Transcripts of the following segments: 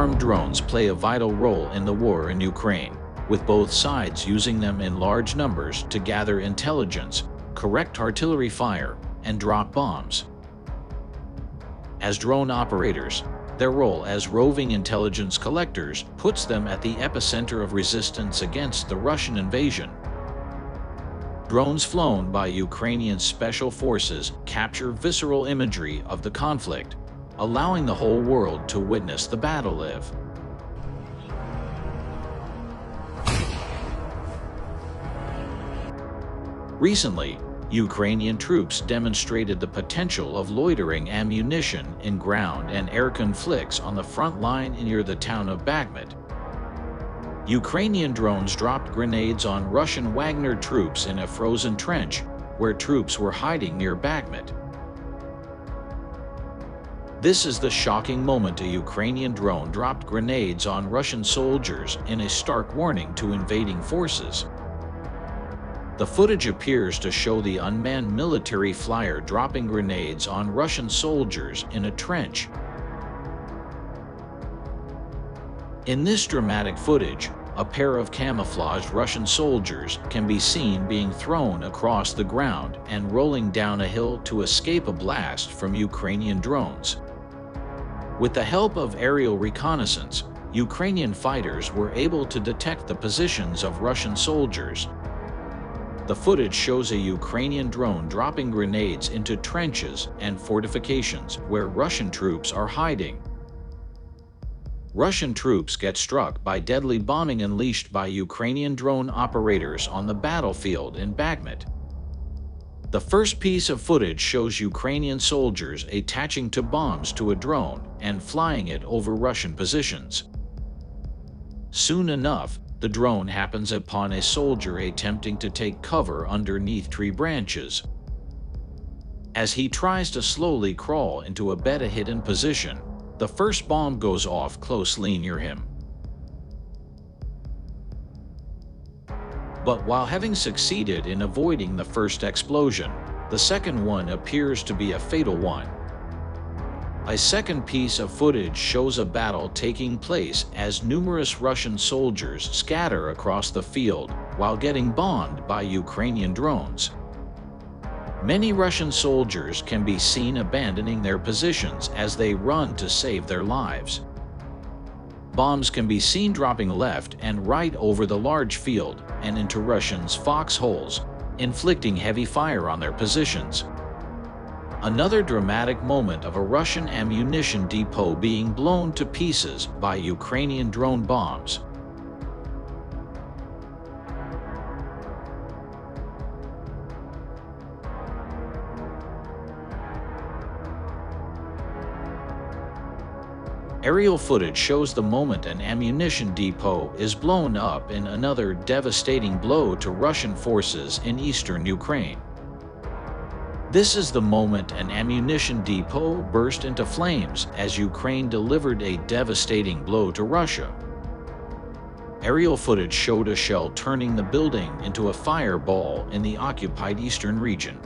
Armed drones play a vital role in the war in Ukraine, with both sides using them in large numbers to gather intelligence, correct artillery fire, and drop bombs. As drone operators, their role as roving intelligence collectors puts them at the epicenter of resistance against the Russian invasion. Drones flown by Ukrainian special forces capture visceral imagery of the conflict, allowing the whole world to witness the battle live. Recently, Ukrainian troops demonstrated the potential of loitering ammunition in ground and air conflicts on the front line near the town of Bakhmut. Ukrainian drones dropped grenades on Russian Wagner troops in a frozen trench, where troops were hiding near Bakhmut. This is the shocking moment a Ukrainian drone dropped grenades on Russian soldiers in a stark warning to invading forces. The footage appears to show the unmanned military flyer dropping grenades on Russian soldiers in a trench. In this dramatic footage, a pair of camouflaged Russian soldiers can be seen being thrown across the ground and rolling down a hill to escape a blast from Ukrainian drones. With the help of aerial reconnaissance, Ukrainian fighters were able to detect the positions of Russian soldiers. The footage shows a Ukrainian drone dropping grenades into trenches and fortifications where Russian troops are hiding. Russian troops get struck by deadly bombing unleashed by Ukrainian drone operators on the battlefield in Bakhmut. The first piece of footage shows Ukrainian soldiers attaching to bombs to a drone and flying it over Russian positions. Soon enough, the drone happens upon a soldier attempting to take cover underneath tree branches. As he tries to slowly crawl into a better hidden position, the first bomb goes off closely near him. But while having succeeded in avoiding the first explosion, the second one appears to be a fatal one. A second piece of footage shows a battle taking place as numerous Russian soldiers scatter across the field while getting bombed by Ukrainian drones. Many Russian soldiers can be seen abandoning their positions as they run to save their lives. Bombs can be seen dropping left and right over the large field and into Russians' foxholes, inflicting heavy fire on their positions. Another dramatic moment of a Russian ammunition depot being blown to pieces by Ukrainian drone bombs. Aerial footage shows the moment an ammunition depot is blown up in another devastating blow to Russian forces in eastern Ukraine. This is the moment an ammunition depot burst into flames as Ukraine delivered a devastating blow to Russia. Aerial footage showed a shell turning the building into a fireball in the occupied eastern region.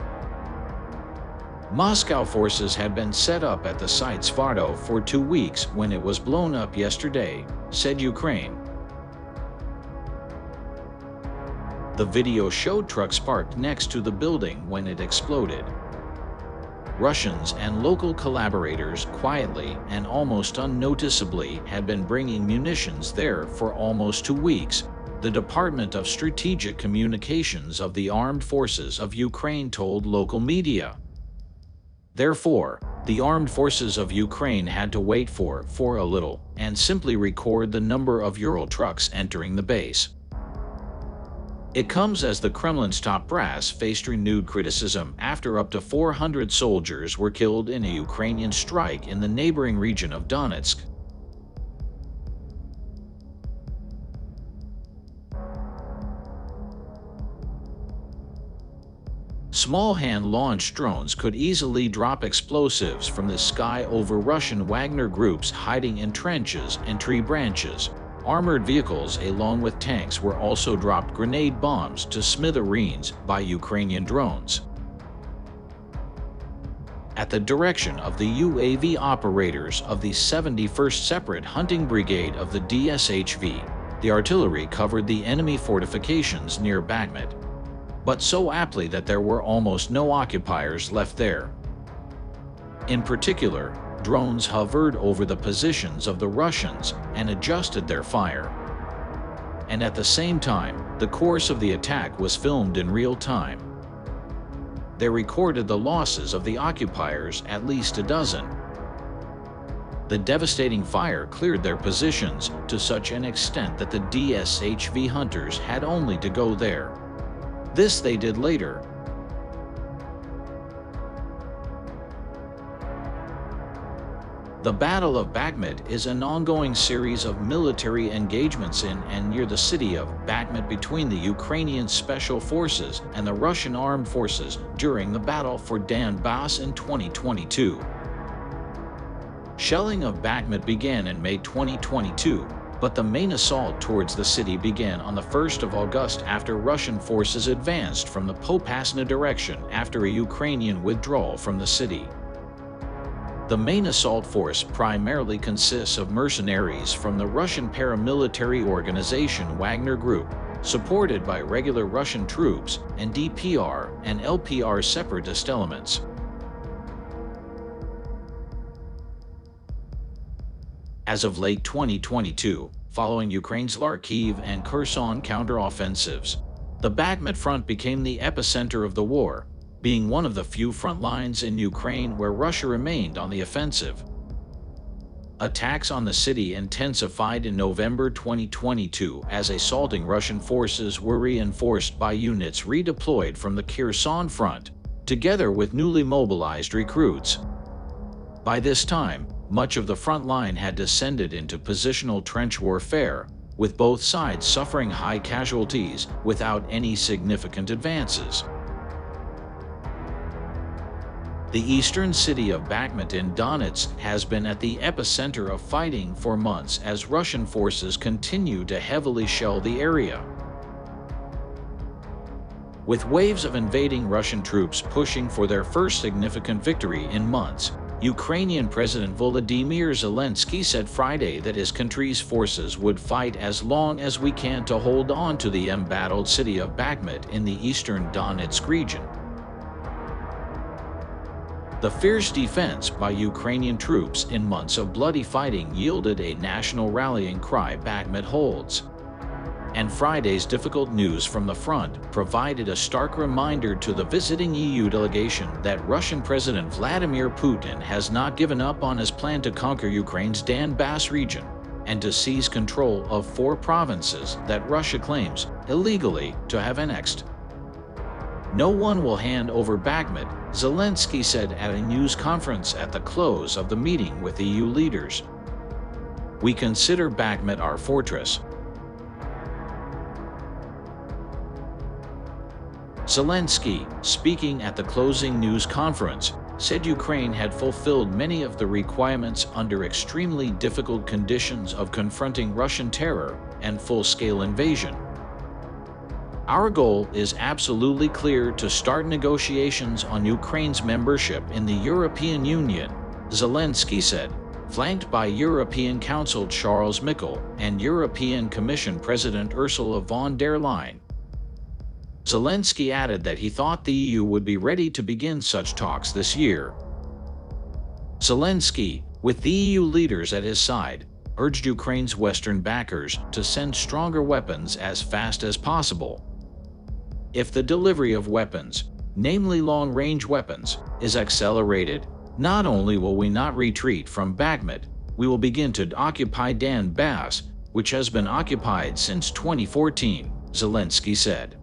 Moscow forces had been set up at the site Svarto for 2 weeks when it was blown up yesterday, said Ukraine. The video showed trucks parked next to the building when it exploded. Russians and local collaborators quietly and almost unnoticeably had been bringing munitions there for almost 2 weeks, the Department of Strategic Communications of the Armed Forces of Ukraine told local media. Therefore, the armed forces of Ukraine had to wait for a little and simply record the number of Ural trucks entering the base. It comes as the Kremlin's top brass faced renewed criticism after up to 400 soldiers were killed in a Ukrainian strike in the neighboring region of Donetsk. Small hand-launched drones could easily drop explosives from the sky over Russian Wagner groups hiding in trenches and tree branches. Armored vehicles along with tanks were also dropped grenade bombs to smithereens by Ukrainian drones. At at the direction of the UAV operators of the 71st Separate Hunting Brigade of the DSHV. The artillery covered the enemy fortifications near Bakhmut, but so aptly that there were almost no occupiers left there. In particular, drones hovered over the positions of the Russians and adjusted their fire. And at the same time, the course of the attack was filmed in real time. They recorded the losses of the occupiers, at least a dozen. The devastating fire cleared their positions to such an extent that the DSHV hunters had only to go there. This they did later. The Battle of Bakhmut is an ongoing series of military engagements in and near the city of Bakhmut between the Ukrainian Special Forces and the Russian Armed Forces during the Battle for Donbass in 2022. Shelling of Bakhmut began in May 2022, but the main assault towards the city began on the 1st of August after Russian forces advanced from the Popasna direction after a Ukrainian withdrawal from the city. The main assault force primarily consists of mercenaries from the Russian paramilitary organization Wagner Group, supported by regular Russian troops and DPR and LPR separatist elements. As of late 2022, following Ukraine's Kharkiv and Kherson counteroffensives, the Bakhmut front became the epicenter of the war, being one of the few front lines in Ukraine where Russia remained on the offensive. Attacks on the city intensified in November 2022 as assaulting Russian forces were reinforced by units redeployed from the Kherson front, together with newly mobilized recruits. By this time, much of the front line had descended into positional trench warfare, with both sides suffering high casualties without any significant advances. The eastern city of Bakhmut in Donetsk has been at the epicenter of fighting for months as Russian forces continue to heavily shell the area. With waves of invading Russian troops pushing for their first significant victory in months, Ukrainian President Volodymyr Zelensky said Friday that his country's forces would fight as long as we can to hold on to the embattled city of Bakhmut in the eastern Donetsk region. The fierce defense by Ukrainian troops in months of bloody fighting yielded a national rallying cry Bakhmut holds. And Friday's difficult news from the front provided a stark reminder to the visiting EU delegation that Russian President Vladimir Putin has not given up on his plan to conquer Ukraine's Donbass region and to seize control of 4 provinces that Russia claims illegally to have annexed. No one will hand over Bakhmut, Zelensky said at a news conference at the close of the meeting with EU leaders. We consider Bakhmut our fortress. Zelensky, speaking at the closing news conference, said Ukraine had fulfilled many of the requirements under extremely difficult conditions of confronting Russian terror and full-scale invasion. Our goal is absolutely clear: to start negotiations on Ukraine's membership in the European Union, Zelensky said, flanked by European Council Charles Michel and European Commission President Ursula von der Leyen. Zelensky added that he thought the EU would be ready to begin such talks this year. Zelensky, with the EU leaders at his side, urged Ukraine's Western backers to send stronger weapons as fast as possible. If the delivery of weapons, namely long-range weapons, is accelerated, not only will we not retreat from Bakhmut, we will begin to occupy Donbass, which has been occupied since 2014, Zelensky said.